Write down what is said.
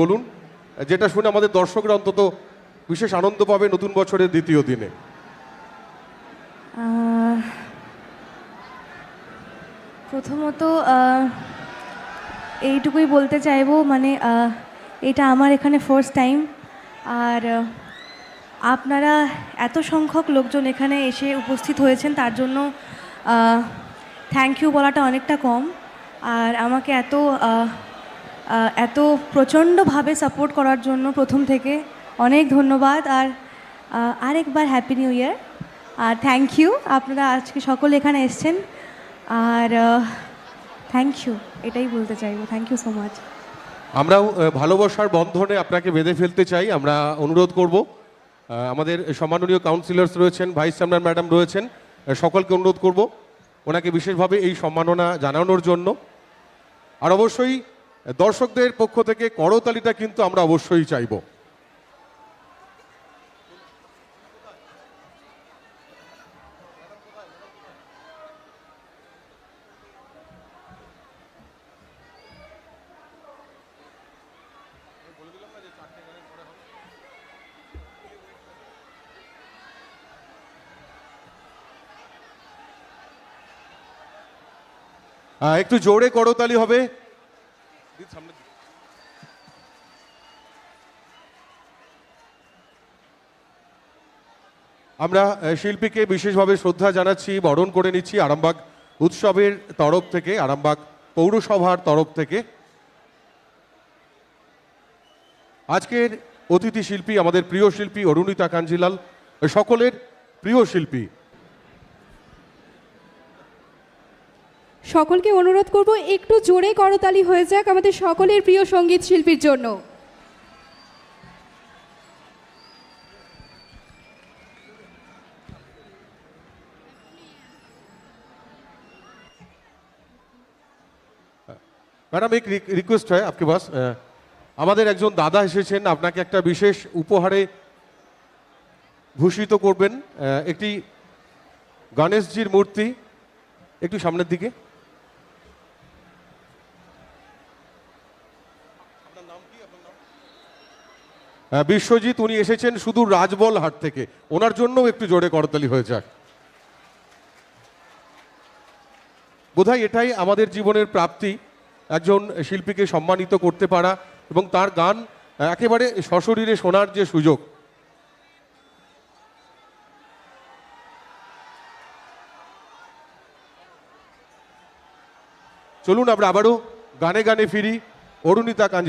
বলুন, যেটা শুনে আমাদের দর্শকরা অন্তত বিশেষ আনন্দ পাবে নতুন বছরের দ্বিতীয় দিনে। প্রথমত এইটুকুই বলতে চাইবো, মানে এটা আমার এখানে ফার্স্ট টাইম। আর আপনারা এত সংখ্যক লোকজন এখানে এসে উপস্থিত হয়েছেন, তার জন্য থ্যাংক ইউ বলাটা অনেকটা কম। আর আমাকে এত প্রচণ্ডভাবে সাপোর্ট করার জন্য প্রথম থেকে অনেক ধন্যবাদ। আর আরেকবার হ্যাপি নিউ ইয়ার। আর থ্যাংক ইউ, আপনারা আজকে সকলে এখানে এসছেন। আর থ্যাংক ইউ, এটাই বলতে চাইবো। Thank you so much. আমরাও ভালোবাসার বন্ধনে আপনাকে বেঁধে ফেলতে চাই। আমরা অনুরোধ করব, আমাদের সম্মাননীয় কাউন্সিলর্স রয়েছেন, ভাইস চেয়ারম্যান ম্যাডাম রয়েছেন, সকলকে অনুরোধ করব ওনাকে বিশেষভাবে এই সম্মাননা জানানোর জন্য। আর অবশ্যই দর্শকদের পক্ষ থেকে করতালিটা কিন্তু আমরা অবশ্যই চাইব। একটু জোরে করতালি হবে। আমরা শিল্পীকে বিশেষভাবে শ্রদ্ধা জানাচ্ছি, বরণ করে নিচ্ছি আরামবাগ উৎসবের তরফ থেকে, আরামবাগ পৌরসভার তরফ থেকে। আজকের অতিথি শিল্পী আমাদের প্রিয় শিল্পী অরুণিতা কাঞ্জিলাল, সকলের প্রিয় শিল্পী। সকলকে অনুরোধ করব একটু জোরে করতালি হয়ে যাক আমাদের সকলের প্রিয় সঙ্গীত শিল্পীর জন্য। ম্যাডাম এক রিকোয়েস্ট হয় আপকে পাস, আমাদের একজন দাদা এসেছেন, আপনাকে একটা বিশেষ উপহারে ভূষিত করবেন। একটি গণেশজির মূর্তি, একটু সামনের দিকে। বিশ্বজিৎ, উনি এসেছেন শুধু রাজবল হাট থেকে, ওনার জন্যও একটু জোরে করতালি হয়ে যাক। বোধহয় এটাই আমাদের জীবনের প্রাপ্তি, একজন শিল্পীকে সম্মানিত করতে পারা এবং তার গান একেবারে সশরীরে শোনার যে সুযোগ। চলুন আমরা আবারও গানে গানে ফিরি। অরুণিতা কাঞ্জিলাল।